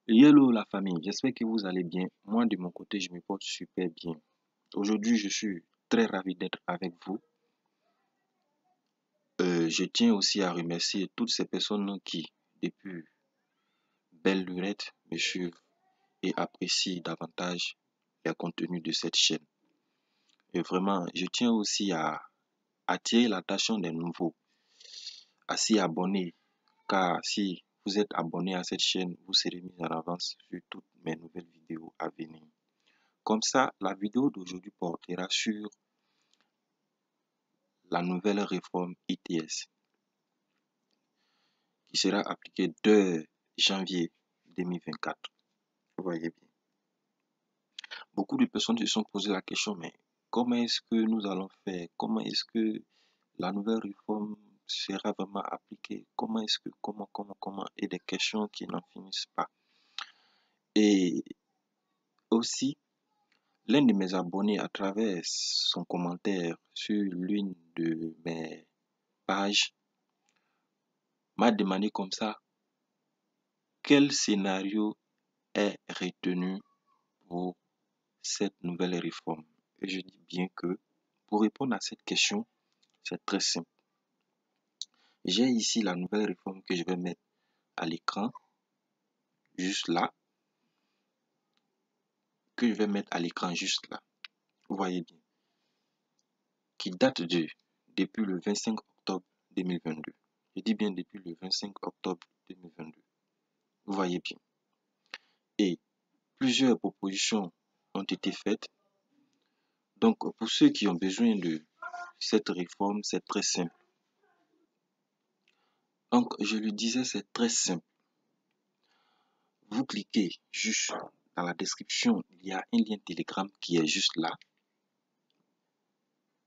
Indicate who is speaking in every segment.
Speaker 1: Hello la famille, j'espère que vous allez bien. Moi de mon côté, je me porte super bien. Aujourd'hui, je suis très ravi d'être avec vous. Je tiens aussi à remercier toutes ces personnes qui, depuis belle lurette, me suivent et apprécient davantage les contenus de cette chaîne. Et vraiment, je tiens aussi à attirer l'attention des nouveaux, à s'y abonner, car si vous êtes abonné à cette chaîne, vous serez mis en avance sur toutes mes nouvelles vidéos à venir. Comme ça, la vidéo d'aujourd'hui portera sur la nouvelle réforme ITS qui sera appliquée dès janvier 2024. Vous voyez bien. Beaucoup de personnes se sont posé la question, mais comment est-ce que nous allons faire? Comment est-ce que la nouvelle réforme sera vraiment appliquée? Comment est-ce que, comment? Et des questions qui n'en finissent pas. Et aussi, l'un de mes abonnés, à travers son commentaire sur l'une de mes pages, m'a demandé comme ça quel scénario est retenu pour cette nouvelle réforme. Et je dis bien que pour répondre à cette question, c'est très simple. J'ai ici la nouvelle réforme que je vais mettre à l'écran, juste là, Vous voyez bien, qui date depuis le 25 octobre 2022. Je dis bien depuis le 25 octobre 2022. Vous voyez bien. Et plusieurs propositions ont été faites. Donc, pour ceux qui ont besoin de cette réforme, c'est très simple. Donc, je le disais, c'est très simple. Vous cliquez juste dans la description, il y a un lien Telegram qui est juste là.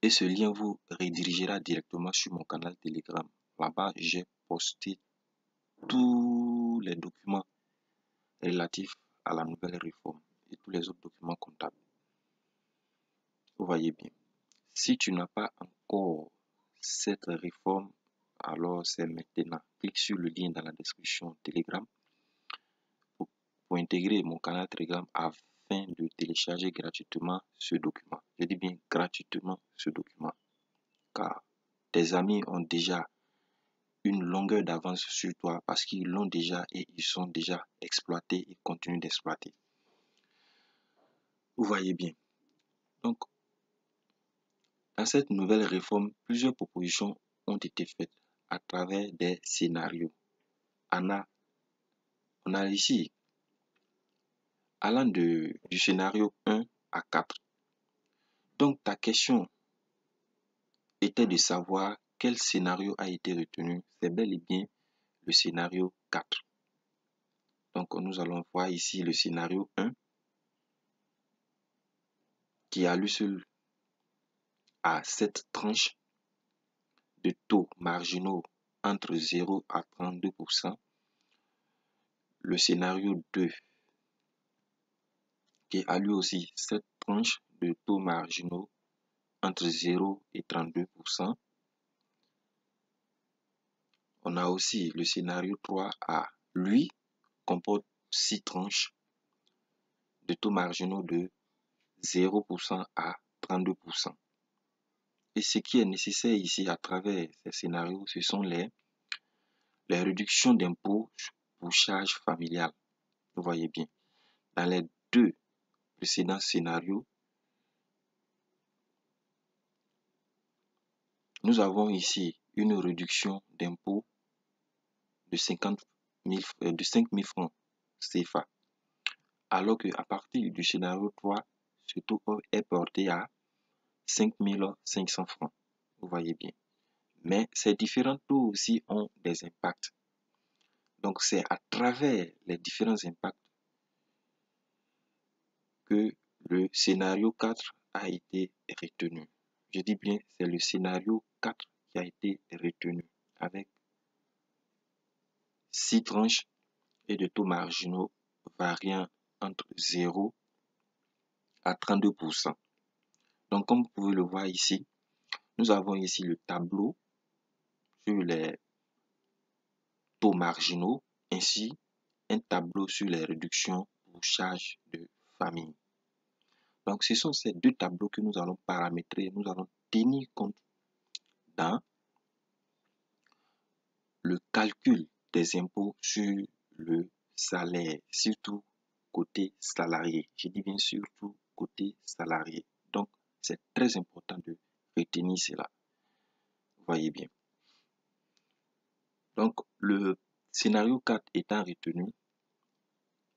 Speaker 1: Et ce lien vous redirigera directement sur mon canal Telegram. Là-bas, j'ai posté tous les documents relatifs à la nouvelle réforme et tous les autres documents comptables. Vous voyez bien. Si tu n'as pas encore cette réforme, alors c'est maintenant. Clique sur le lien dans la description Telegram pour intégrer mon canal Telegram afin de télécharger gratuitement ce document. Je dis bien gratuitement ce document, car tes amis ont déjà une longueur d'avance sur toi parce qu'ils l'ont déjà et ils sont déjà exploités et continuent d'exploiter. Vous voyez bien. Donc, dans cette nouvelle réforme, plusieurs propositions ont été faites à travers des scénarios. On a ici, allant du scénario 1 à 4. Donc, ta question était de savoir quel scénario a été retenu. C'est bel et bien le scénario 4. Donc, nous allons voir ici le scénario 1 qui a lui seul à 7 tranches de taux marginaux entre 0 à 32%. Le scénario 2 qui a lui aussi 7 tranches de taux marginaux entre 0 et 32%. On a aussi le scénario 3A. Lui comporte 6 tranches de taux marginaux de 0% à 32%. Et ce qui est nécessaire ici à travers ces scénarios, ce sont les réductions d'impôts pour charges familiales. Vous voyez bien. Dans les deux précédents scénarios, nous avons ici une réduction d'impôts de 5 000 francs CFA. Alors qu'à partir du scénario 3, ce taux est porté à 5 500 francs. Vous voyez bien. Mais ces différents taux aussi ont des impacts. Donc, c'est à travers les différents impacts que le scénario 4 a été retenu. Je dis bien, c'est le scénario 4 qui a été retenu avec 6 tranches et de taux marginaux variant entre 0 à 32%. Donc, comme vous pouvez le voir ici, nous avons ici le tableau sur les taux marginaux ainsi un tableau sur les réductions pour charges de famille. Donc, ce sont ces deux tableaux que nous allons paramétrer, nous allons tenir compte dans le calcul des impôts sur le salaire, surtout côté salarié. Je dis bien surtout côté salarié. Donc, c'est très important de retenir cela. Vous voyez bien. Donc, le scénario 4 étant retenu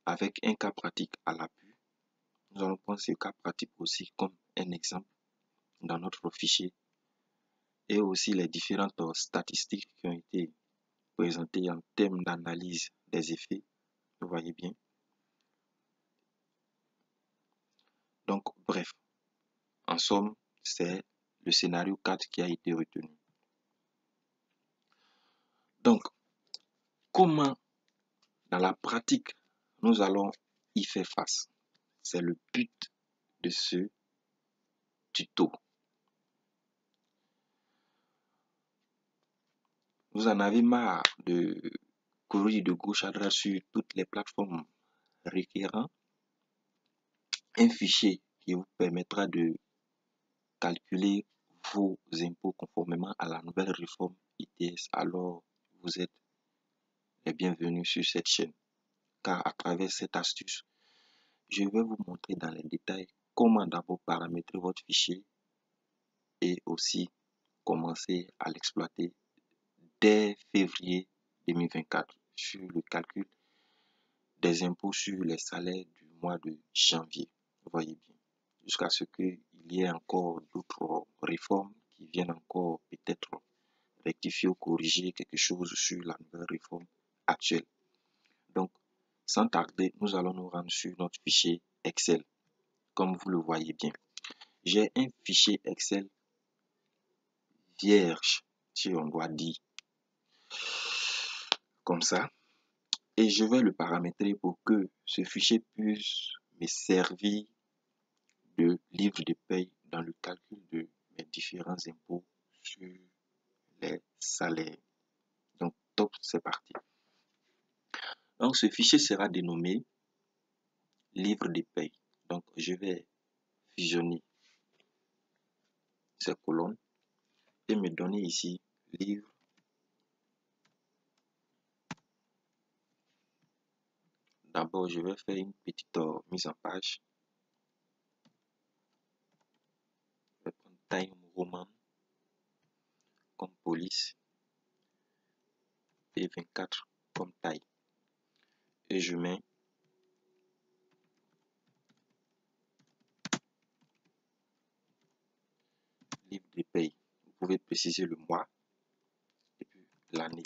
Speaker 1: avec un cas pratique à l'appui, nous allons prendre ce cas pratique aussi comme un exemple dans notre fichier et aussi les différentes statistiques qui ont été présentées en termes d'analyse des effets. Vous voyez bien. Donc, bref, en somme, c'est le scénario 4 qui a été retenu. Donc, comment dans la pratique nous allons y faire face? C'est le but de ce tuto. Vous en avez marre de courir de gauche à droite sur toutes les plateformes requérant un fichier qui vous permettra de calculer vos impôts conformément à la nouvelle réforme ITS. Alors, vous êtes les bienvenus sur cette chaîne. Car à travers cette astuce, je vais vous montrer dans les détails comment d'abord paramétrer votre fichier et aussi commencer à l'exploiter dès février 2024 sur le calcul des impôts sur les salaires du mois de janvier. Vous voyez bien. Jusqu'à ce qu'il y ait encore d'autres réformes qui viennent encore peut-être rectifier ou corriger quelque chose sur la nouvelle réforme actuelle. Donc, sans tarder, nous allons nous rendre sur notre fichier Excel, comme vous le voyez bien. J'ai un fichier Excel vierge, si on doit dire comme ça, et je vais le paramétrer pour que ce fichier puisse me servir de livre de paye dans le calcul de mes différents impôts sur les salaires. Donc, top, c'est parti. Donc, ce fichier sera dénommé livre de paye. Donc, je vais fusionner ces colonnes et me donner ici livre. D'abord, je vais faire une petite mise en page. Je vais prendre Time Roman comme police et 24 comme taille. Et je mets livre de paye. Vous pouvez préciser le mois et puis l'année.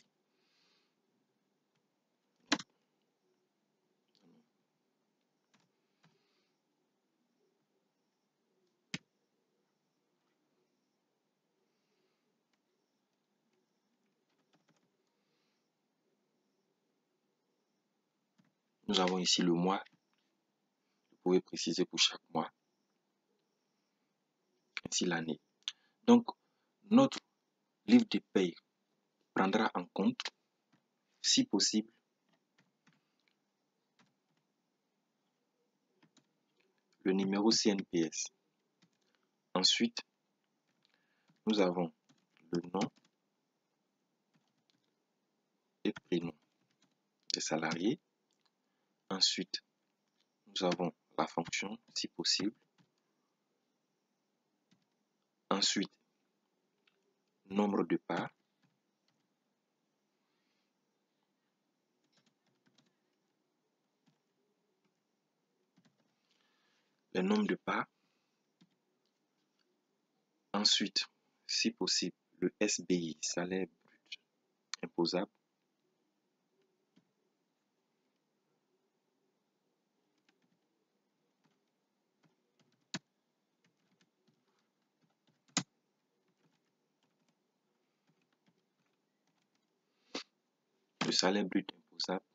Speaker 1: Nous avons ici le mois. Vous pouvez préciser pour chaque mois. Ainsi l'année. Donc, notre livre de paye prendra en compte, si possible, le numéro CNPS. Ensuite, nous avons le nom et prénom des salariés. Ensuite, nous avons la fonction, si possible. Ensuite, nombre de parts. Le nombre de parts. Ensuite, si possible, le SBI, salaire brut imposable. Le salaire brut imposable.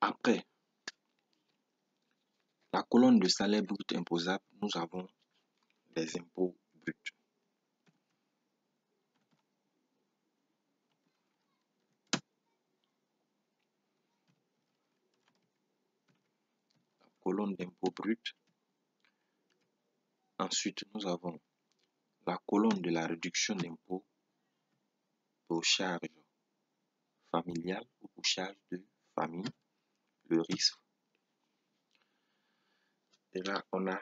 Speaker 1: Après la colonne de salaire brut imposable, nous avons les impôts bruts. colonne d'impôt brut. Ensuite, nous avons la colonne de la réduction d'impôt pour charges familiales ou pour charges de famille, le risque. Et là, on a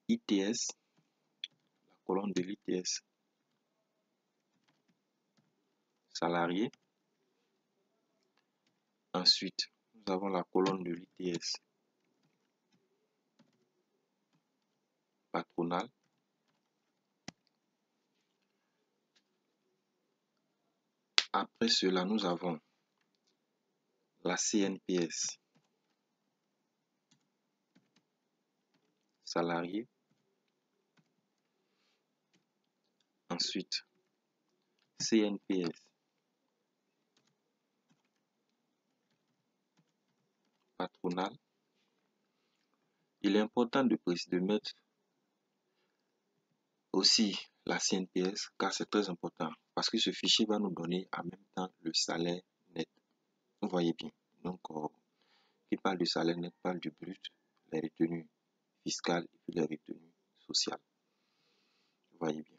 Speaker 1: ITS, la colonne de l'ITS salarié. Ensuite, nous avons la colonne de l'ITS patronal. Après cela, nous avons la CNPS salarié. Ensuite, CNPS patronal. Il est important de mettre aussi la CNPS car c'est très important parce que ce fichier va nous donner en même temps le salaire net. Vous voyez bien. Donc, qui parle du salaire net parle du brut, les retenues fiscales et puis les retenues sociales. Vous voyez bien.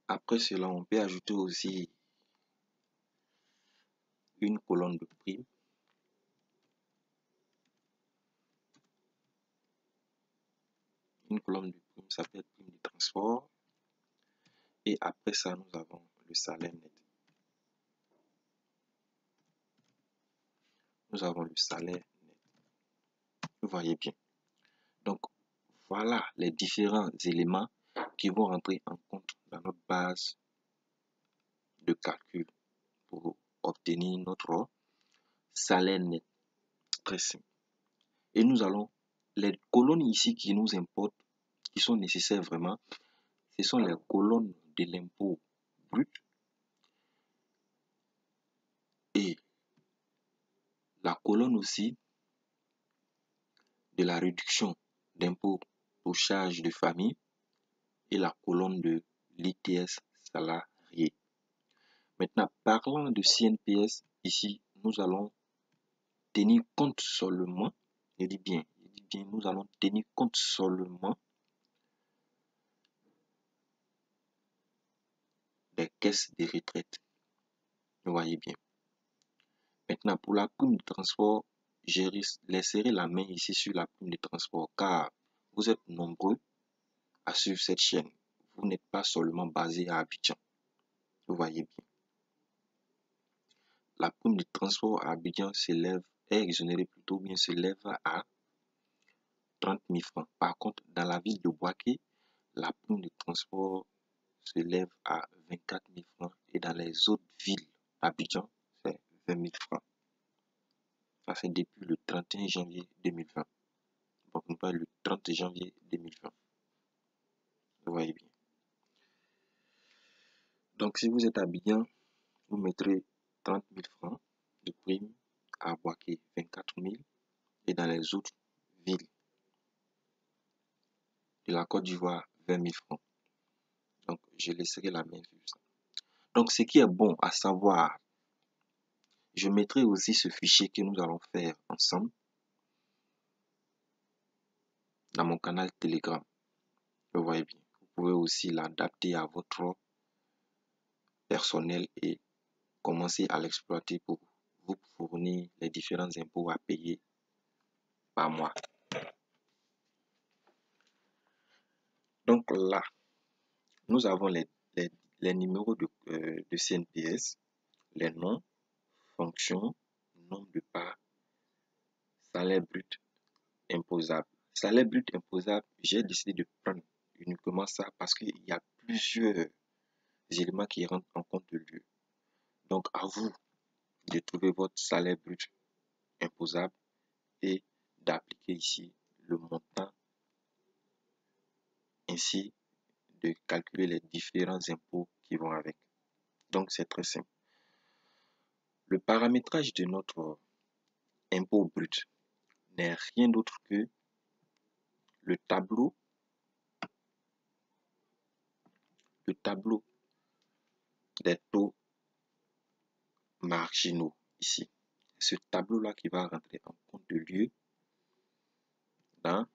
Speaker 1: Après cela, on peut ajouter aussi une colonne de primes. Une colonne de primes, ça peut être prime de transport. Et après ça, nous avons le salaire net. Nous avons le salaire net. Vous voyez bien. Donc, voilà les différents éléments qui vont rentrer en compte dans notre base de calcul pour obtenir notre salaire net. Très simple. Et nous allons, les colonnes ici qui nous importent, qui sont nécessaires vraiment, ce sont les colonnes de l'impôt brut et la colonne aussi de la réduction d'impôt aux charges de famille et la colonne de l'ITS salarié. Maintenant, parlant de CNPS, ici, nous allons tenir compte seulement, je dis bien, nous allons tenir compte seulement des caisses de retraite. Vous voyez bien. Maintenant, pour la prime de transport, je laisserai la main ici sur la prime de transport car vous êtes nombreux à suivre cette chaîne. Vous n'êtes pas seulement basé à Abidjan. Vous voyez bien. La prime de transport à Abidjan est exonérée plutôt bien, s'élève à 30 000 francs. Par contre, dans la ville de Bouaké, la prime de transport s'élève à 24 000 francs et dans les autres villes d'Abidjan, c'est 20 000 francs. Ça, c'est depuis le 31 janvier 2020. Donc, on parle le 30 janvier 2020. Vous voyez bien. Donc, si vous êtes à Abidjan, vous mettrez 30 000 francs de prime, à Bouaké 24 000 et dans les autres villes de la Côte d'Ivoire 20 000 francs. Donc, je laisserai la main sur ça. Donc, ce qui est bon à savoir, je mettrai aussi ce fichier que nous allons faire ensemble dans mon canal Telegram. Vous voyez bien. Vous pouvez aussi l'adapter à votre personnel et commencer à l'exploiter pour vous fournir les différents impôts à payer par mois. Donc là, nous avons les numéros de CNPS, les noms, fonctions, nombre de parts, salaire brut imposable. Salaire brut imposable, j'ai décidé de prendre uniquement ça parce qu'il y a plusieurs éléments qui rentrent en compte de lieu. Donc à vous de trouver votre salaire brut imposable et d'appliquer ici le montant, ainsi de calculer les différents impôts qui vont avec. Donc c'est très simple. Le paramétrage de notre impôt brut n'est rien d'autre que le tableau des taux marginaux. ici. Ce tableau-là qui va rentrer en compte de lieu dans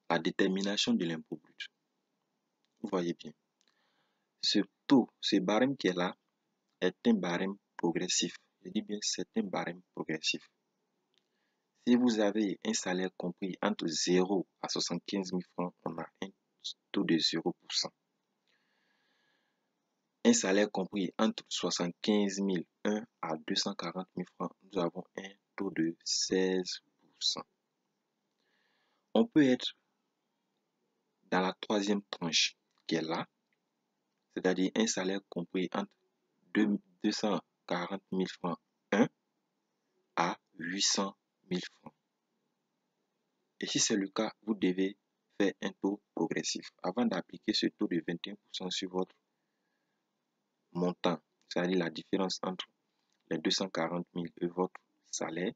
Speaker 1: la détermination de l'impôt brut. Vous voyez bien. Ce taux, ce barème qui est là, est un barème progressif. Je dis bien, c'est un barème progressif. Si vous avez un salaire compris entre 0 à 75 000 francs, on a un taux de 0%. Un salaire compris entre 75 001 à 240 000 francs, nous avons un taux de 16%. On peut être dans la troisième tranche qui est là, c'est-à-dire un salaire compris entre 240 000 francs 1 à 800 000 francs. Et si c'est le cas, vous devez faire un taux progressif. Avant d'appliquer ce taux de 21% sur votre montant, c'est-à-dire la différence entre les 240 000 et votre salaire,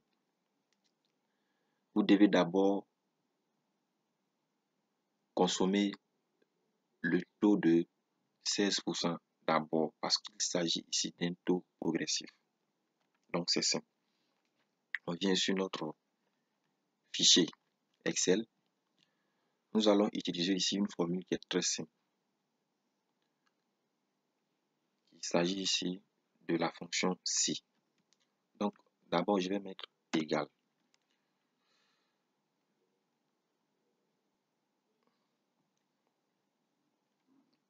Speaker 1: vous devez d'abord consommer le taux de 16% d'abord parce qu'il s'agit ici d'un taux progressif. Donc c'est simple. On vient sur notre fichier Excel. Nous allons utiliser ici une formule qui est très simple. Il s'agit ici de la fonction si. Donc d'abord je vais mettre égal.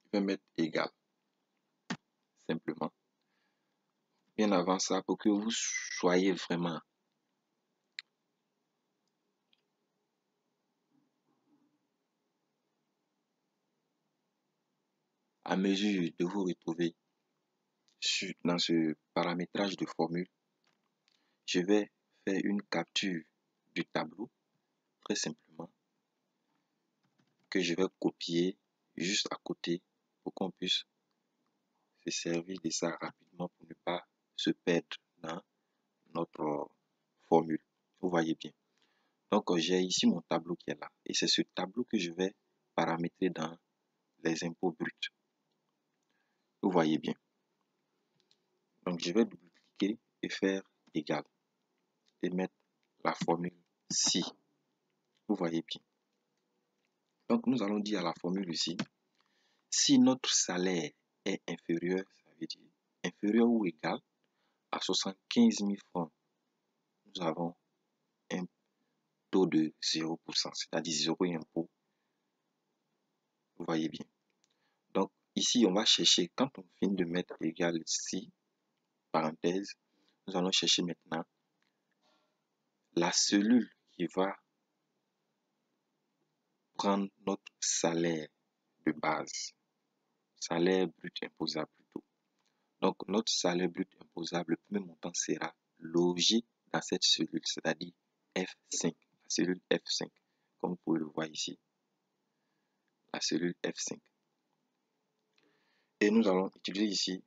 Speaker 1: Je vais mettre égal. Simplement. Bien avant ça, pour que vous soyez vraiment à mesure de vous retrouver dans ce paramétrage de formule, je vais faire une capture du tableau, très simplement, que je vais copier juste à côté pour qu'on puisse se servir de ça rapidement pour ne pas se perdre dans notre formule. Vous voyez bien. Donc, j'ai ici mon tableau qui est là. Et c'est ce tableau que je vais paramétrer dans les impôts bruts. Vous voyez bien. Donc, je vais double-cliquer et faire égal. Et mettre la formule si. Vous voyez bien. Donc, nous allons dire à la formule ici, si notre salaire est inférieur, ça veut dire inférieur ou égal à 75 000 francs, nous avons un taux de 0%, c'est-à-dire 0 impôt. Vous voyez bien. Donc, ici, on va chercher, quand on finit de mettre égal ici, parenthèse, nous allons chercher maintenant la cellule qui va prendre notre salaire de base, salaire brut imposable plutôt. Donc, notre salaire brut imposable, le premier montant sera logé dans cette cellule, c'est-à-dire F5, la cellule F5, comme vous pouvez le voir ici, la cellule F5. Et nous allons utiliser ici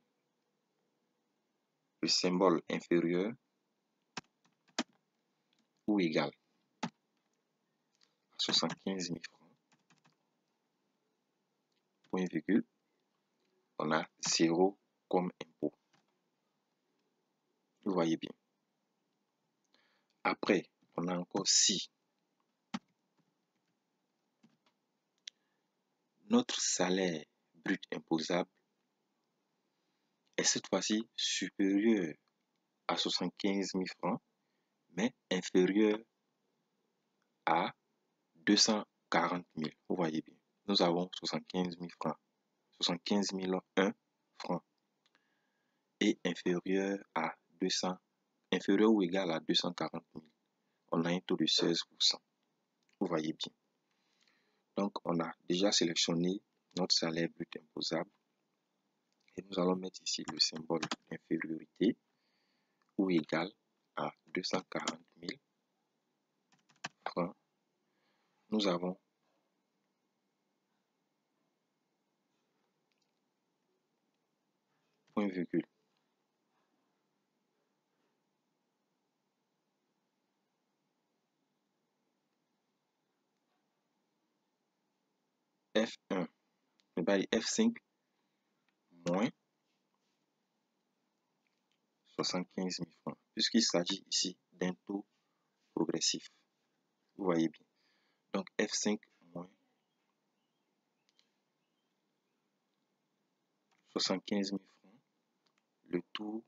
Speaker 1: le symbole inférieur ou égal à 75 000 francs, point virgule, on a 0 comme impôt. Vous voyez bien. Après, on a encore si notre salaire brut imposable est cette fois-ci supérieur à 75 000 francs, mais inférieur à 240 000. Vous voyez bien. Nous avons 75 000 francs, 75 001 francs et inférieur à 200, inférieur ou égal à 240 000. On a un taux de 16%. Vous voyez bien. Donc, on a déjà sélectionné notre salaire brut imposable. Et nous allons mettre ici le symbole d'infériorité ou égal à 240 000 francs. Nous avons point virgule. F1, F5 moins 75 000 francs, puisqu'il s'agit ici d'un taux progressif. Vous voyez bien. Donc F5 moins 75 000 francs, le taux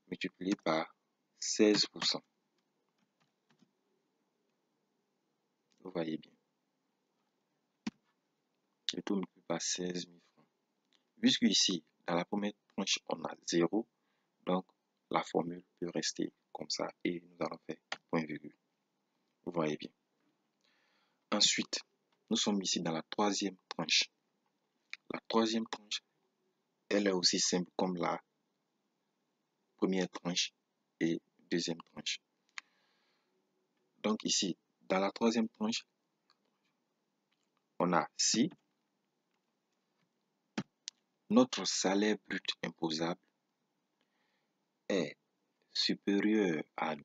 Speaker 1: multiplié par 16%. Vous voyez bien. Le taux multiplié par 16 000 francs. Puisque ici, dans la première tranche, on a 0, donc la formule peut rester comme ça et nous allons faire point virgule. Vous voyez bien. Ensuite, nous sommes ici dans la troisième tranche. La troisième tranche, elle est aussi simple comme la première tranche et deuxième tranche. Donc ici, dans la troisième tranche, on a si notre salaire brut imposable est supérieur à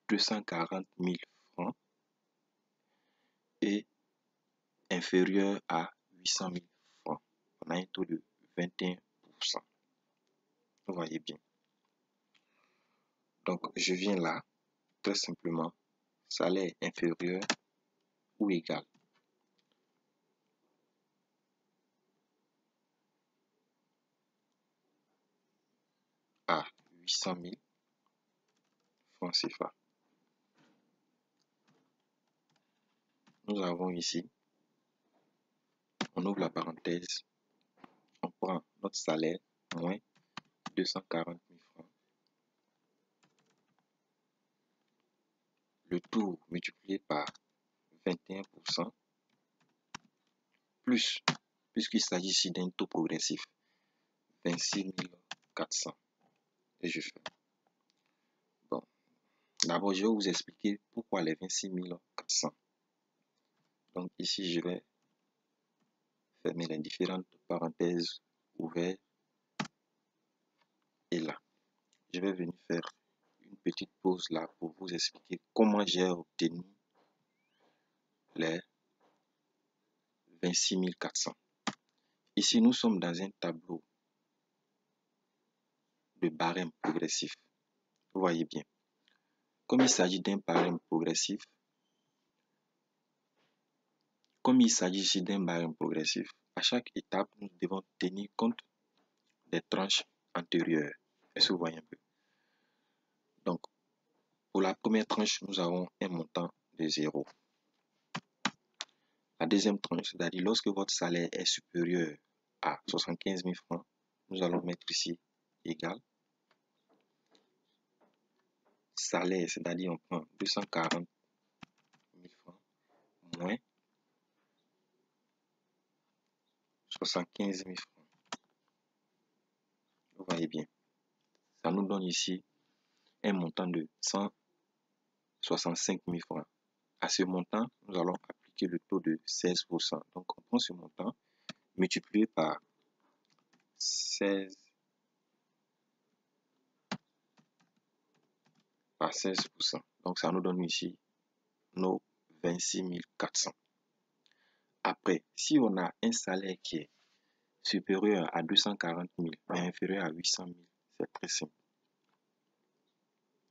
Speaker 1: 240 000 francs et inférieur à 800 000 francs. On a un taux de 21%. Vous voyez bien. Donc, je viens là, très simplement, salaire inférieur ou égal à 800 000 francs CFA. Nous avons ici, on ouvre la parenthèse, on prend notre salaire moins 240 000 francs. Le taux multiplié par 21%, plus, puisqu'il s'agit ici d'un taux progressif, 26 400. Et je fais. Bon, d'abord, je vais vous expliquer pourquoi les 26 400. Donc ici, je vais fermer les différentes parenthèses ouvertes. Et là, je vais venir faire une petite pause là pour vous expliquer comment j'ai obtenu les 26 400. Ici, nous sommes dans un tableau de barème progressif. Vous voyez bien. Comme il s'agit d'un barème progressif, à chaque étape, nous devons tenir compte des tranches antérieures. Est-ce que vous voyez un peu? Donc, pour la première tranche, nous avons un montant de 0. La deuxième tranche, c'est-à-dire lorsque votre salaire est supérieur à 75 000 francs, nous allons mettre ici égal. Salaire, c'est-à-dire on prend 240 000 francs moins 75 000 francs. Vous voyez bien. Ça nous donne ici un montant de 165 000 francs. À ce montant, nous allons appliquer le taux de 16%. Donc, on prend ce montant multiplié par 16%. Donc, ça nous donne ici nos 26 400. Après, si on a un salaire qui est supérieur à 240 000 mais inférieur à 800 000, c'est très simple.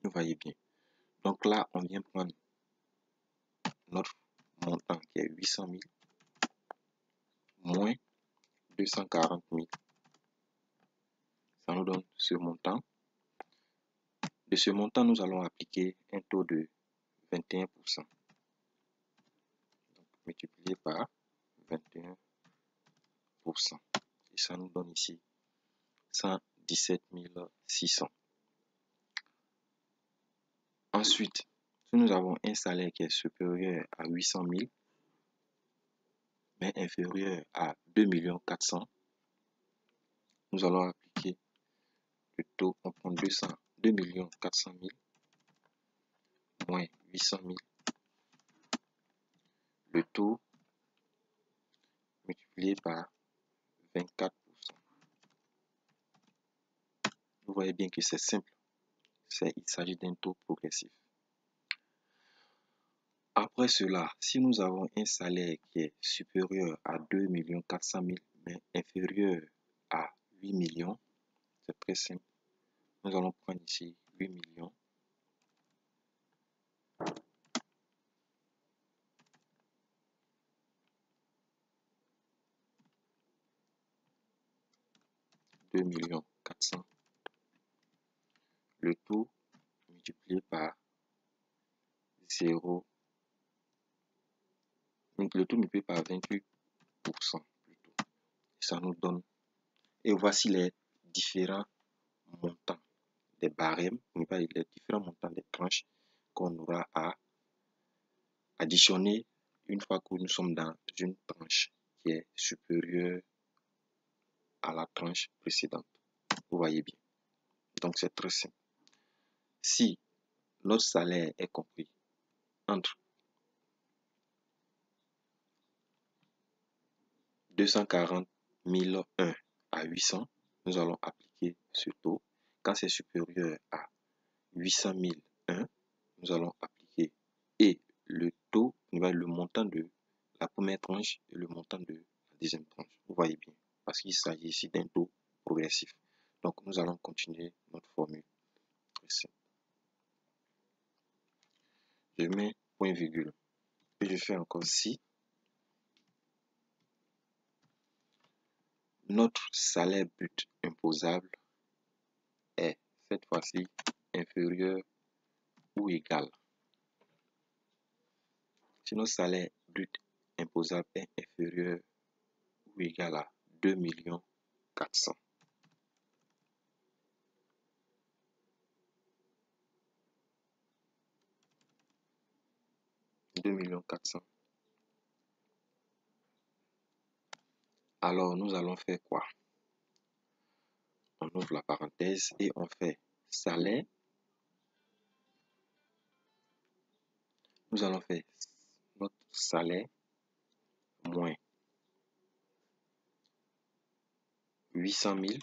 Speaker 1: Vous voyez bien. Donc là, on vient prendre notre montant qui est 800 000 moins 240 000. Ça nous donne ce montant. De ce montant, nous allons appliquer un taux de 21%. Donc, multiplié par 21%. Et ça nous donne ici 117 600. Ensuite, si nous avons un salaire qui est supérieur à 800 000, mais inférieur à 2 400 000, nous allons appliquer le taux, on prend 2 400 000 moins 800 000, le taux multiplié par 24%. Vous voyez bien que c'est simple, il s'agit d'un taux progressif. Après cela, si nous avons un salaire qui est supérieur à 2 400 000 mais inférieur à 8 millions, c'est très simple. Nous allons prendre ici 8 millions. $2 400 000. Le tout multiplié par 0. Donc le tout multiplié par 28% plutôt. Ça nous donne. Et voici les différents montants des barèmes, les différents montants des tranches qu'on aura à additionner une fois que nous sommes dans une tranche qui est supérieure à la tranche précédente. Vous voyez bien. Donc c'est très simple. Si notre salaire est compris entre 240 001 à 800, nous allons appliquer ce taux. Quand c'est supérieur à 800 001, nous allons appliquer et le taux, le montant de la première tranche et le montant de la deuxième tranche. Vous voyez bien, parce qu'il s'agit ici d'un taux progressif. Donc nous allons continuer notre formule. Je mets point virgule et je fais encore si notre salaire brut imposable est cette fois-ci inférieur ou égal. Si notre salaire brut imposable est inférieur ou égal à 2 400 000. 2 400 000. Alors nous allons faire quoi? On ouvre la parenthèse et on fait salaire. Nous allons faire notre salaire moins 800 000,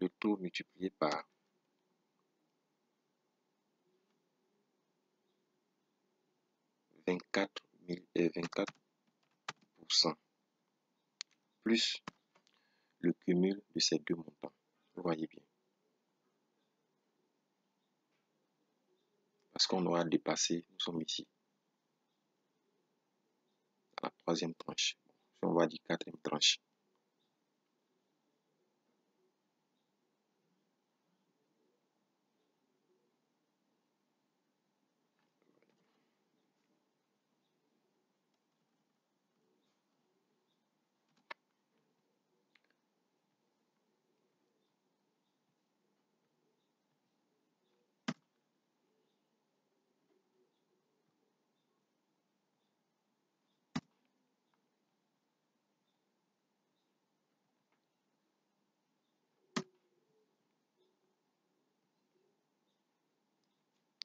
Speaker 1: le taux multiplié par 24%, plus le cumul de ces deux montants. Vous voyez bien. Parce qu'on aura dépassé, nous sommes ici, à la troisième tranche. Si on va dire quatrième tranche.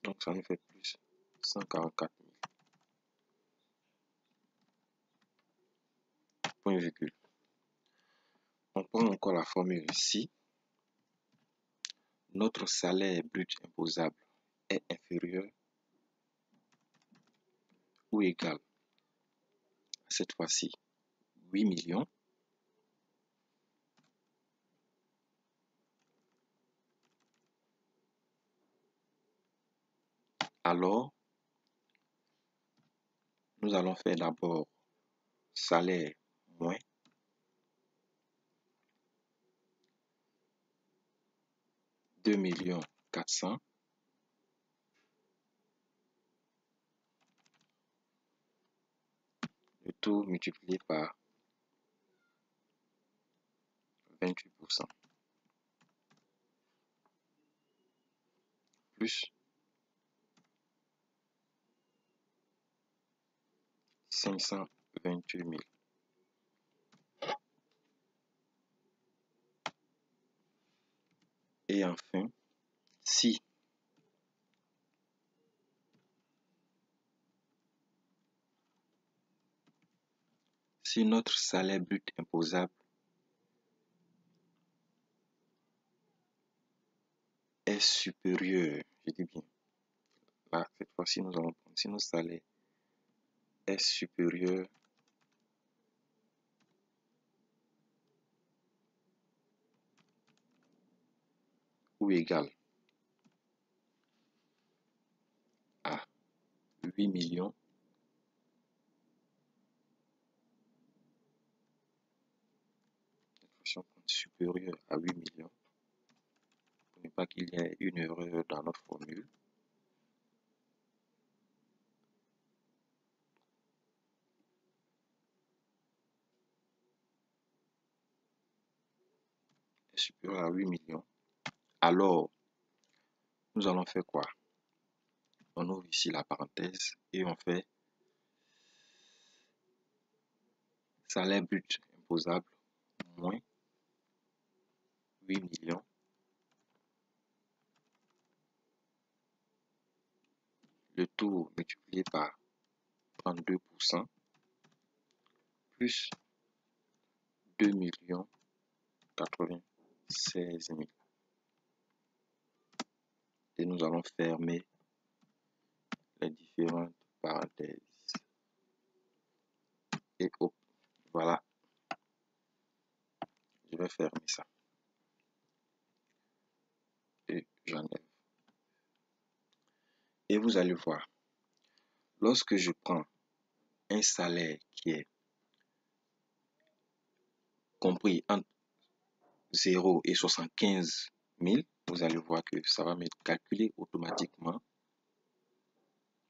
Speaker 1: Donc ça nous fait plus 144 000. Point virgule. On prend encore la formule ici. Notre salaire brut imposable est inférieur ou égal à cette fois-ci 8 millions. Alors, nous allons faire d'abord salaire moins 2 400 000. Le tout multiplié par 28%, plus 528 000. Et enfin, si notre salaire brut imposable est supérieur, je dis bien, là, cette fois-ci, nous allons prendre, si notre salaire est supérieur ou égal à 8 millions, supérieur à 8 millions, pour ne pas qu'il y ait une erreur dans notre formule. Est supérieur à 8 millions. Alors, nous allons faire quoi? On ouvre ici la parenthèse et on fait salaire brut imposable moins 8 millions le taux multiplié par 32% plus 2 millions 96 000. Et nous allons fermer les différentes parenthèses. Et hop, voilà. Je vais fermer ça. Et j'enlève. Et vous allez voir, lorsque je prends un salaire qui est compris entre 0 et 75 000, vous allez voir que ça va me calculer automatiquement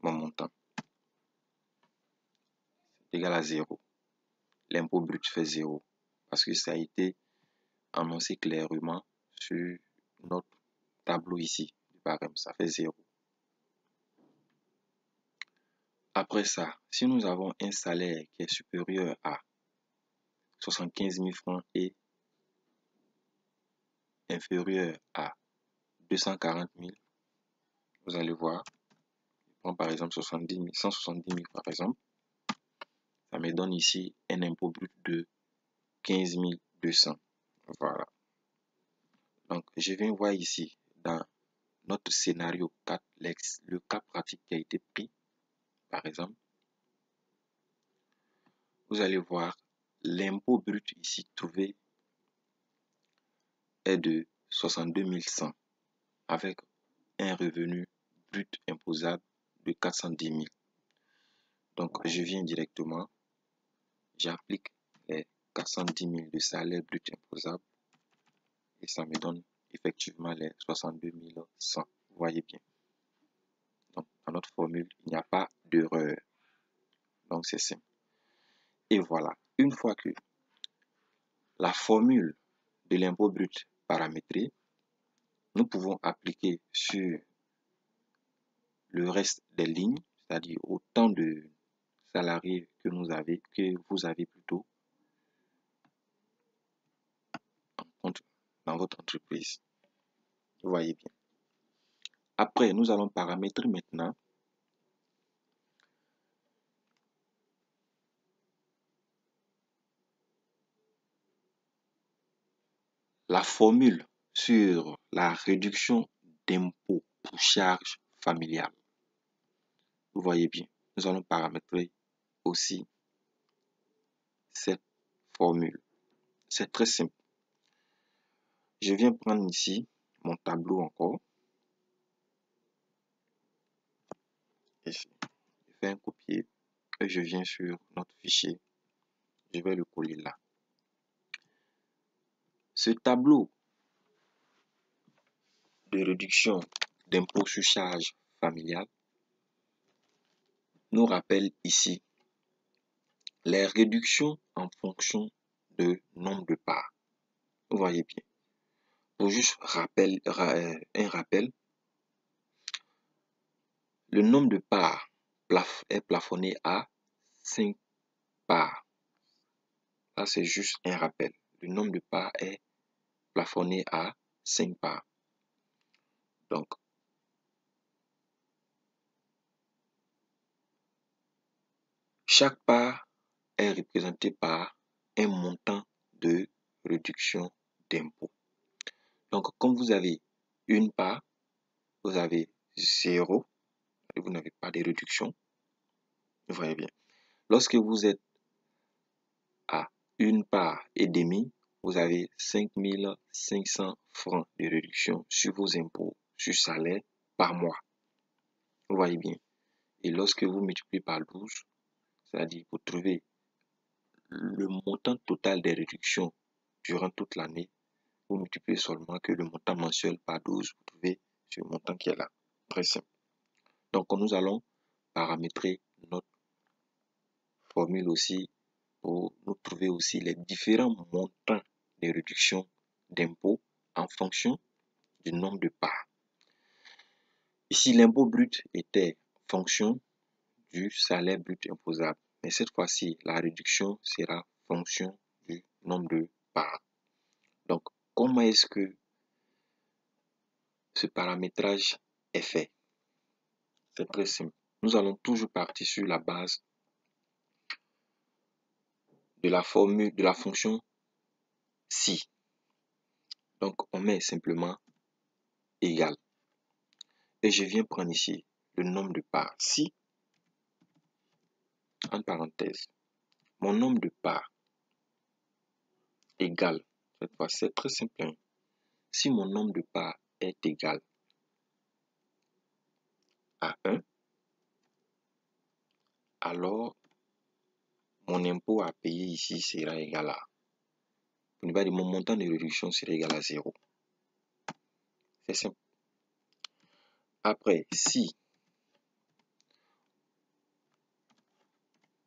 Speaker 1: mon montant. C'est égal à 0. L'impôt brut fait 0 parce que ça a été annoncé clairement sur notre tableau ici. Ça fait 0. Après ça, si nous avons un salaire qui est supérieur à 75 000 francs et inférieur à 240 000, vous allez voir, je prends par exemple 170 000 par exemple, ça me donne ici un impôt brut de 15 200. Voilà. Donc, je viens voir ici dans notre scénario 4, le cas pratique qui a été pris, par exemple, vous allez voir l'impôt brut ici trouvé est de 62 100 avec un revenu brut imposable de 410 000. Donc, je viens directement, j'applique les 410 000 de salaire brut imposable et ça me donne effectivement les 62 100. Vous voyez bien. Donc, dans notre formule, il n'y a pas d'erreur. Donc, c'est simple. Et voilà, une fois que la formule de l'impôt brut paramétrée, nous pouvons appliquer sur le reste des lignes, c'est-à-dire autant de salariés que vous avez plutôt en compte dans votre entreprise. Vous voyez bien. Après, nous allons paramétrer maintenant la formule sur la réduction d'impôt pour charges familiales. Vous voyez bien, nous allons paramétrer aussi cette formule. C'est très simple. Je viens prendre ici mon tableau encore. Ici. Je fais un copier et je viens sur notre fichier. Je vais le coller là. Ce tableau de réduction d'impôt sur charges familiales nous rappelle ici les réductions en fonction de nombre de parts. Vous voyez bien. Pour juste un rappel, le nombre de parts est plafonné à 5 parts. Là, c'est juste un rappel. Le nombre de parts est plafonné à 5 parts. Donc, chaque part est représentée par un montant de réduction d'impôt. Donc, comme vous avez une part, vous avez 0 et vous n'avez pas de réduction. Vous voyez bien. Lorsque vous êtes à une part et demie, vous avez 5 500 francs de réduction sur vos impôts sur salaire par mois. Vous voyez bien. Et lorsque vous multipliez par 12, c'est-à-dire vous trouvez le montant total des réductions durant toute l'année, vous multipliez seulement que le montant mensuel par 12, vous trouvez ce montant qui est là. Très simple. Donc, nous allons paramétrer notre formule aussi pour nous trouver aussi les différents montants de réduction d'impôts en fonction du nombre de parts. Ici, l'impôt brut était fonction du salaire brut imposable. Mais cette fois-ci, la réduction sera fonction du nombre de parts. Donc, comment est-ce que ce paramétrage est fait? C'est très simple. Nous allons toujours partir sur la base de la formule de la fonction si. Donc, on met simplement égal. Et je viens prendre ici le nombre de parts. Si, en parenthèse, mon nombre de parts égale, cette fois c'est très simple. Si mon nombre de parts est égal à 1, alors mon impôt à payer ici sera égal à, pour ne pas dire mon montant de réduction sera égal à 0. C'est simple. Après, si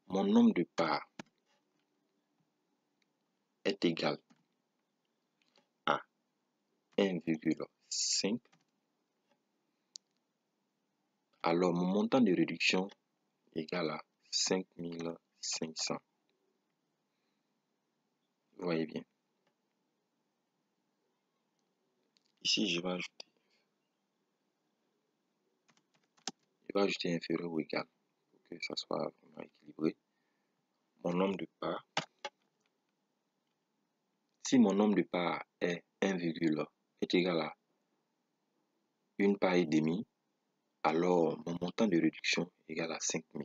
Speaker 1: mon nombre de parts est égal à 1,5, alors mon montant de réduction est égal à 5500. Vous voyez bien. Ici, je vais ajouter inférieur ou égal pour que ça soit vraiment équilibré. Mon nombre de parts. Si mon nombre de parts est 1, est égal à une part et demie, alors mon montant de réduction est égal à 5000.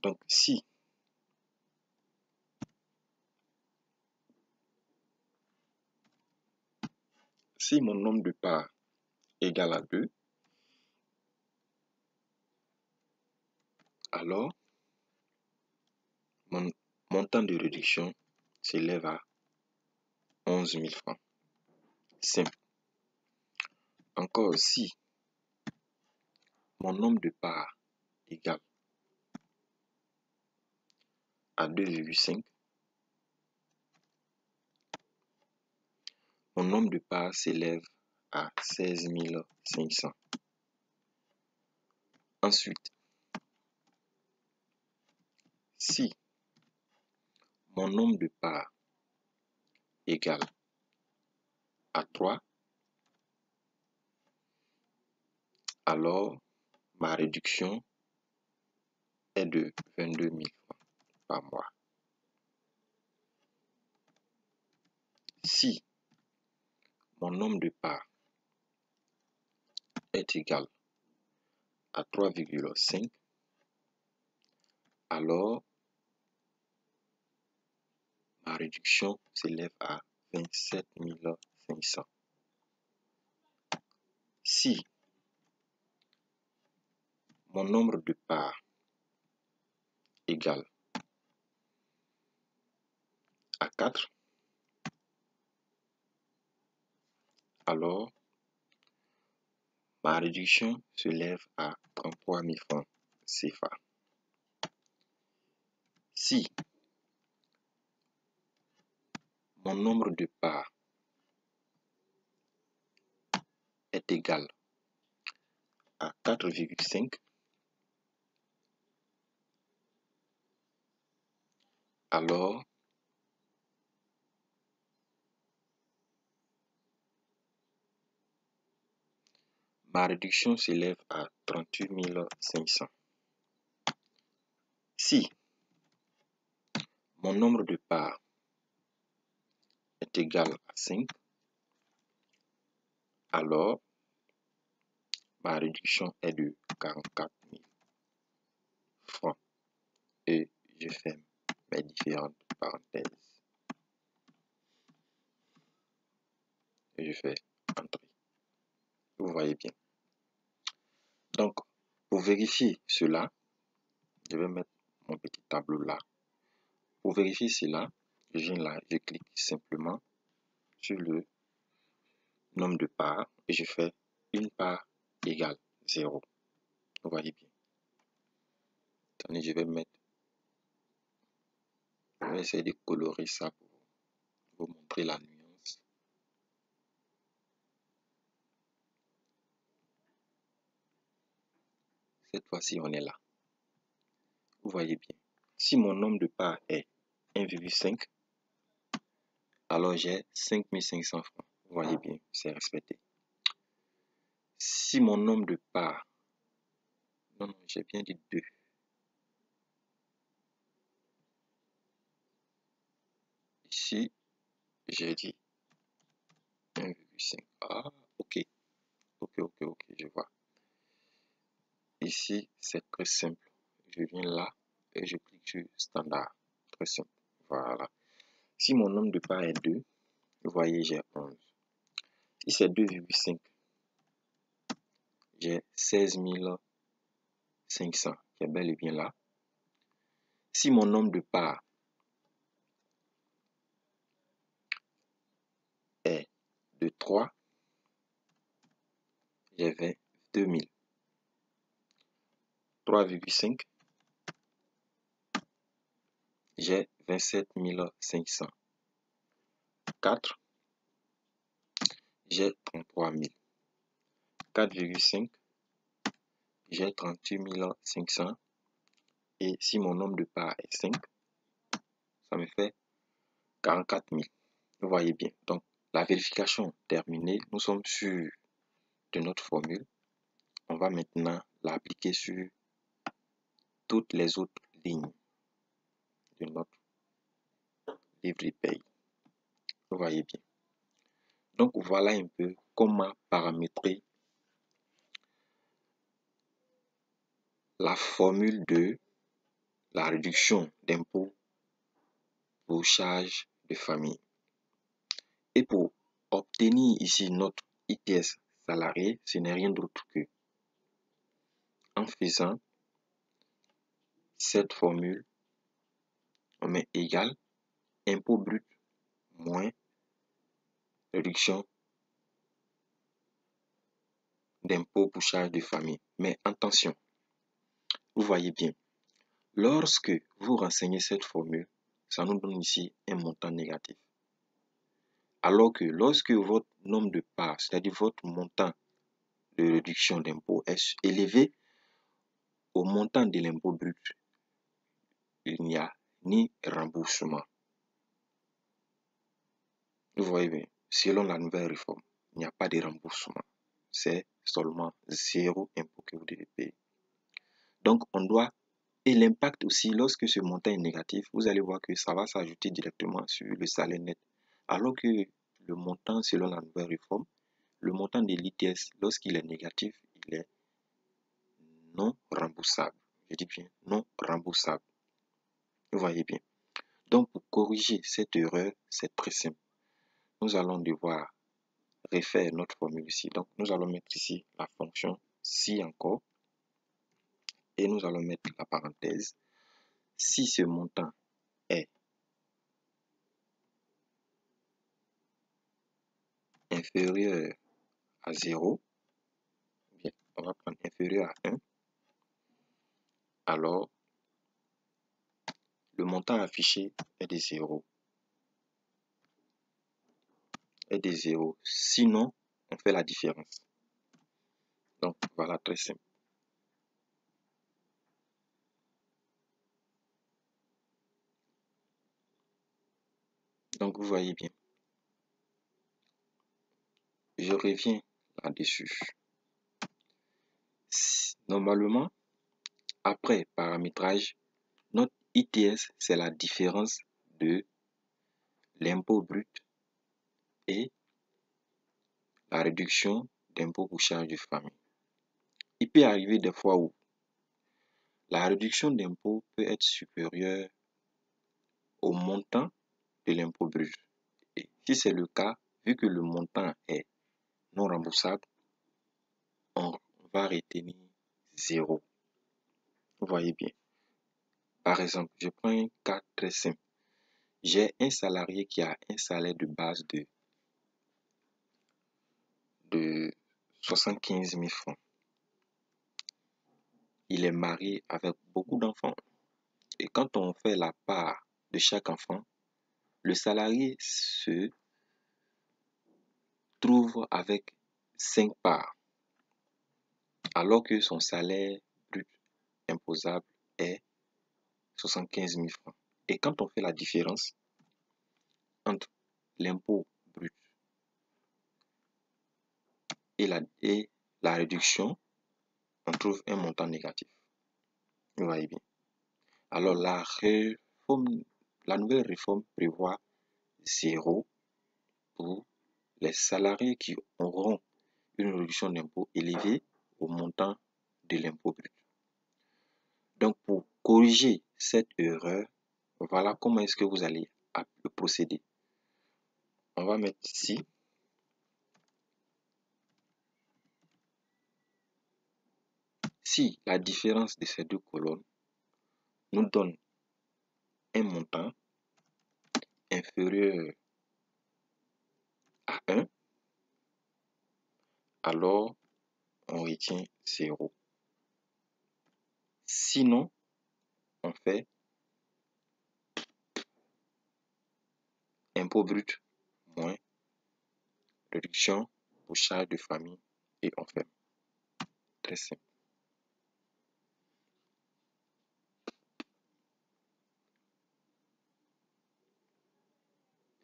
Speaker 1: Donc, si mon nombre de parts est égal à 2, alors mon montant de réduction s'élève à 11 000 francs. Simple. Encore, si mon nombre de parts est égal à 2,5, mon nombre de parts s'élève à 16 500. Ensuite, si mon nombre de parts est égal à 3, alors ma réduction est de 22 000 francs par mois. Si mon nombre de parts est égal à 3,5, alors ma réduction s'élève à 27 500. Si mon nombre de parts égal à 4, alors ma réduction s'élève à 33 000 francs CFA. Si mon nombre de parts est égal à 4,5, alors ma réduction s'élève à 38 500. Si mon nombre de parts est égal à 5, alors ma réduction est de 44 000 francs. Et je ferme mes différentes parenthèses. et je fais Entrée. Vous voyez bien. Donc, pour vérifier cela, je vais mettre mon petit tableau là. Pour vérifier cela, je viens là, je clique simplement sur le nombre de parts et je fais une part égale 0. Vous voyez bien. Attendez, je vais essayer de colorer ça pour vous montrer la nuance. Cette fois-ci, on est là. Vous voyez bien. Si mon nombre de parts est 1,5, alors j'ai 5500 francs. Vous voyez bien, c'est respecté. Si mon nombre de parts, non, j'ai bien dit 2. Ici, j'ai dit 1,5. Ah, ok, je vois. Ici, c'est très simple. Je viens là et je clique sur standard. Très simple. Voilà. Si mon nombre de parts est 2, vous voyez, j'ai 11. Si c'est 2,5, j'ai 16 500 qui est bel et bien là. Si mon nombre de parts est de 3, j'ai 22 000. 3,5, j'ai 27 500. 4, j'ai 33 000. 4,5, j'ai 38 500. Et si mon nombre de parts est 5, ça me fait 44 000. Vous voyez bien. Donc, la vérification terminée. Nous sommes sûrs de notre formule. On va maintenant l'appliquer sur toutes les autres lignes de notre livre de paye. Vous voyez bien. Donc, voilà un peu comment paramétrer la formule de la réduction d'impôt pour charges de famille. Et pour obtenir ici notre ITS salarié, ce n'est rien d'autre que en faisant cette formule, on met égal impôt brut moins réduction d'impôt pour charges de famille. Mais attention, vous voyez bien, lorsque vous renseignez cette formule, ça nous donne ici un montant négatif. Alors que lorsque votre nombre de parts, c'est-à-dire votre montant de réduction d'impôt est élevé au montant de l'impôt brut, il n'y a ni remboursement. Vous voyez bien, selon la nouvelle réforme, il n'y a pas de remboursement. C'est seulement 0 impôt que vous devez payer. Donc, on doit, et l'impact aussi, lorsque ce montant est négatif, vous allez voir que ça va s'ajouter directement sur le salaire net. Alors que le montant, selon la nouvelle réforme, le montant de l'ITS, lorsqu'il est négatif, il est non remboursable. Je dis bien non remboursable. Vous voyez bien. Donc, pour corriger cette erreur, c'est très simple. Nous allons devoir refaire notre formule ici. Donc, nous allons mettre ici la fonction si encore. Et nous allons mettre la parenthèse. Si ce montant est inférieur à 0, bien, on va prendre inférieur à 1, alors le montant affiché est de 0. Est de 0. Sinon, on fait la différence. Donc, voilà, très simple. Donc, vous voyez bien. Je reviens là-dessus. Normalement, après paramétrage, notre ITS, c'est la différence de l'impôt brut et la réduction d'impôt pour charges de famille. Il peut arriver des fois où la réduction d'impôt peut être supérieure au montant de l'impôt brut. Et si c'est le cas, vu que le montant est non remboursable, on va retenir 0. Vous voyez bien. Par exemple, je prends un cas très simple. J'ai un salarié qui a un salaire de base de 75 000 francs. Il est marié avec beaucoup d'enfants. Et quand on fait la part de chaque enfant, le salarié se trouve avec 5 parts, alors que son salaire brut imposable est 75 000 francs. Et quand on fait la différence entre l'impôt brut et la réduction, on trouve un montant négatif. Vous voyez bien. Alors la nouvelle réforme prévoit 0 pour les salariés qui auront une réduction d'impôt élevée au montant de l'impôt brut. Donc pour corriger cette erreur, voilà comment est-ce que vous allez procéder. On va mettre ici si la différence de ces deux colonnes nous donne un montant inférieur à 1, alors on retient 0. Sinon, on fait impôt brut moins réduction pour charges de famille et on fait. Très simple.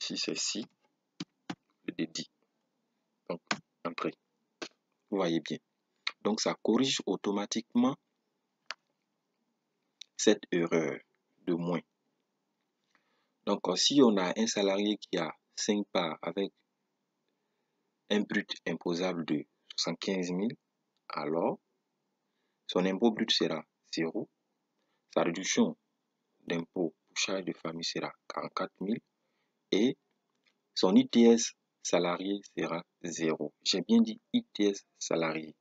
Speaker 1: Ici, c'est si, le dédit. Donc, entrée. Vous voyez bien. Donc, ça corrige automatiquement cette erreur de moins. Donc, si on a un salarié qui a 5 parts avec un brut imposable de 75 000, alors son impôt brut sera 0. Sa réduction d'impôt pour charges de famille sera 44 000 et son ITS salarié sera 0. J'ai bien dit ITS salarié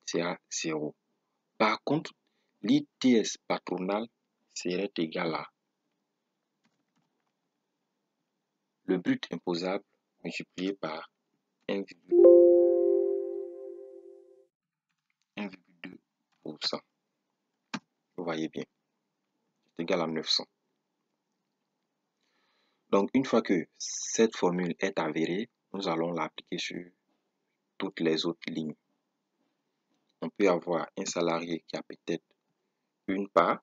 Speaker 1: sera 0. Par contre, l'ITS patronal serait égal à le brut imposable multiplié par 1,2%. Vous voyez bien, c'est égal à 900. Donc, une fois que cette formule est avérée, nous allons l'appliquer sur toutes les autres lignes. On peut avoir un salarié qui a peut-être une part,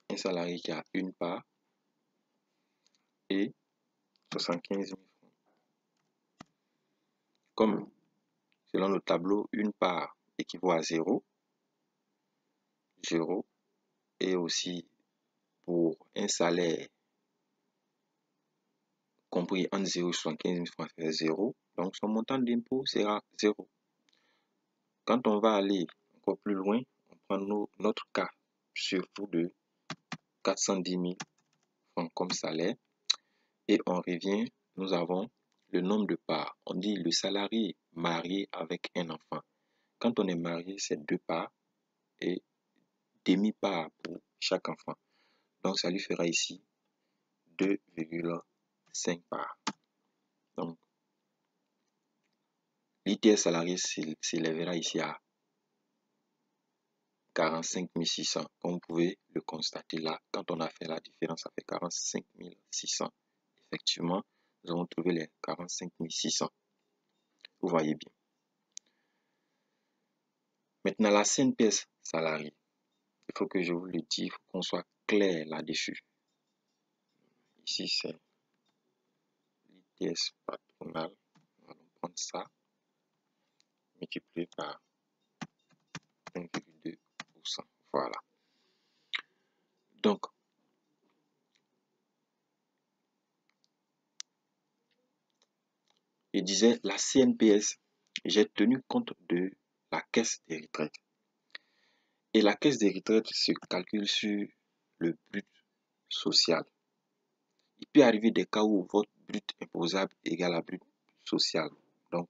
Speaker 1: un salarié qui a une part et 75 000 francs. Comme selon le tableau, une part équivaut à 0, 0, et aussi pour un salaire compris entre 0 et 75 000 francs, c'est 0. Donc son montant d'impôt sera 0. Quand on va aller encore plus loin, on prend notre cas surtout de 410 000 francs comme salaire et on revient, nous avons le nombre de parts. On dit le salarié marié avec un enfant. Quand on est marié, c'est 2 parts et demi-part pour chaque enfant. Donc ça lui fera ici 2,5 parts. Donc l'ITS salarié s'élèvera ici à 45 600. Comme vous pouvez le constater là, quand on a fait la différence, ça fait 45 600. Effectivement, nous avons trouvé les 45 600. Vous voyez bien. Maintenant, la CNPS salarié. Il faut que je vous le dise, il faut qu'on soit clair là-dessus. Ici, c'est l'ITS patronal. On va prendre ça, multiplié par 1,2%. Voilà. Donc, je disais, la CNPS j'ai tenu compte de la caisse des retraites. Et la caisse des retraites se calcule sur le brut social. Il peut arriver des cas où votre brut imposable égale à brut social. Donc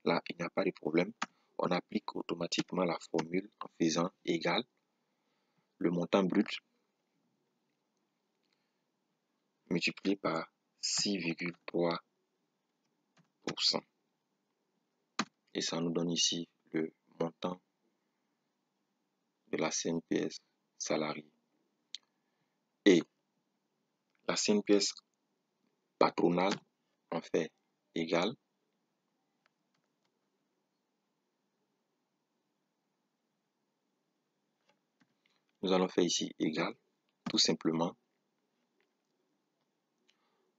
Speaker 1: là, il n'y a pas de problème. On applique automatiquement la formule en faisant égal le montant brut multiplié par 6,3%. Et ça nous donne ici le montant de la CNPS salariée. Et la CNPS patronale en fait égal nous allons faire ici égal, tout simplement,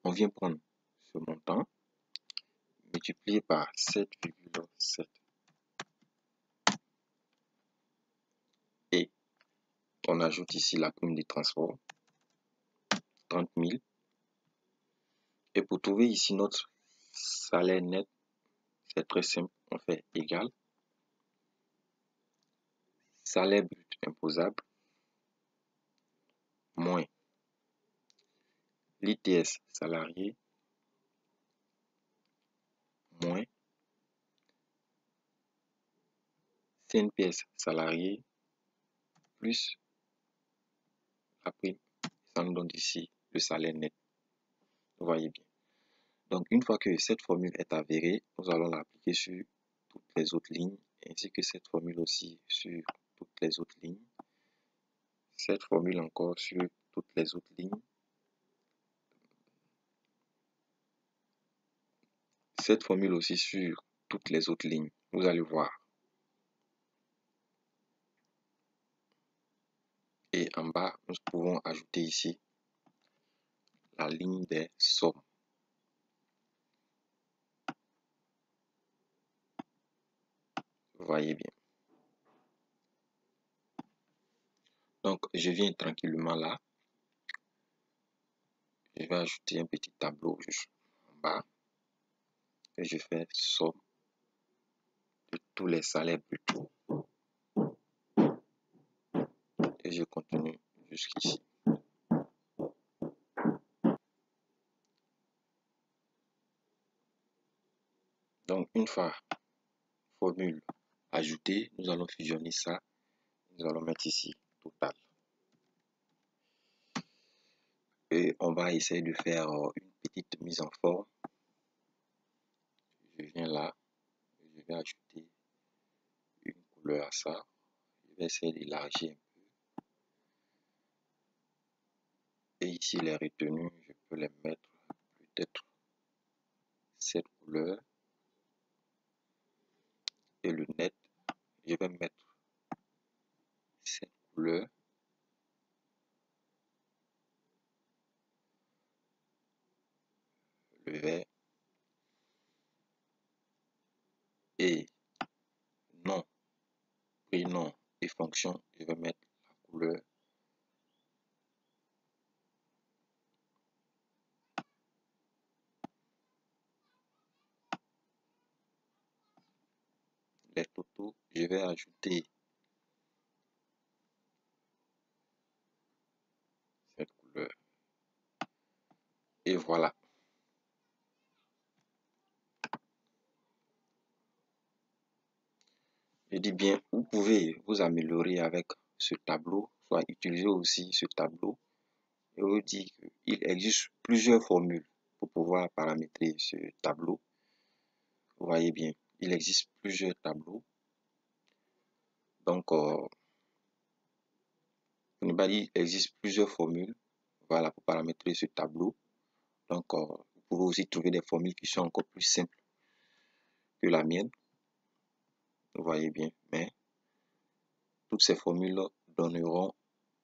Speaker 1: on vient prendre ce montant multiplié par 7,7 et on ajoute ici la prime de transport, 30 000. Et pour trouver ici notre salaire net, c'est très simple, on fait égal salaire brut imposable moins l'ITS salarié moins CNPS salarié plus la prime. Ça nous donne ici le salaire net. Vous voyez bien. Donc, une fois que cette formule est avérée, nous allons l'appliquer sur toutes les autres lignes, ainsi que cette formule aussi sur toutes les autres lignes. Cette formule encore sur toutes les autres lignes. Cette formule aussi sur toutes les autres lignes. Vous allez voir. Et en bas, nous pouvons ajouter ici la ligne des sommes. Vous voyez bien. Donc, je viens tranquillement là. Je vais ajouter un petit tableau juste en bas. Et je fais somme de tous les salaires bruts. Et je continue jusqu'ici. Donc, une fois formule ajoutée, nous allons fusionner ça. Nous allons mettre ici total. Et on va essayer de faire une petite mise en forme. Je viens là. Je vais ajouter une couleur à ça. Je vais essayer d'élargir un peu. Et ici, les retenues, je peux les mettre peut-être cette couleur. Et le net, je vais mettre cette couleur. Le vert. Et nom, prénom et fonction, je vais mettre la couleur. Les totaux, je vais ajouter cette couleur. Et voilà. Je dis bien, vous pouvez vous améliorer avec ce tableau, soit utiliser aussi ce tableau. Je vous dis qu'il existe plusieurs formules pour pouvoir paramétrer ce tableau. Vous voyez bien, il existe plusieurs tableaux. Donc, il existe plusieurs formules, voilà, pour paramétrer ce tableau. Donc, vous pouvez aussi trouver des formules qui sont encore plus simples que la mienne. Vous voyez bien, mais toutes ces formules donneront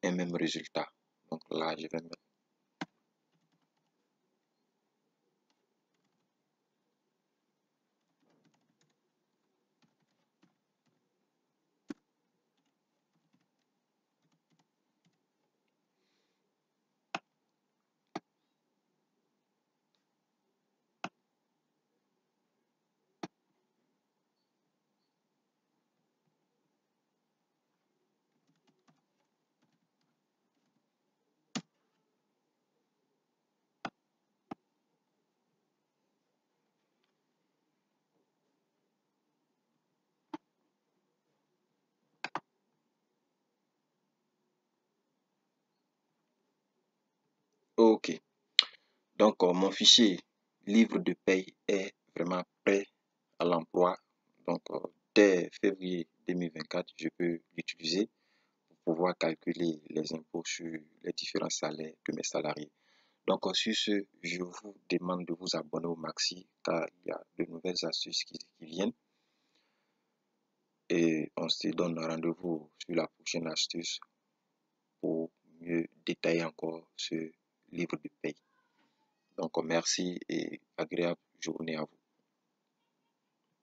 Speaker 1: un même résultat. Donc là, je vais mettre OK. Donc, mon fichier livre de paye est vraiment prêt à l'emploi. Donc, dès février 2024, je peux l'utiliser pour pouvoir calculer les impôts sur les différents salaires de mes salariés. Donc, sur ce, je vous demande de vous abonner au Maxi car il y a de nouvelles astuces qui viennent. Et on se donne rendez-vous sur la prochaine astuce pour mieux détailler encore ce livre de paye. Donc, merci et agréable journée à vous.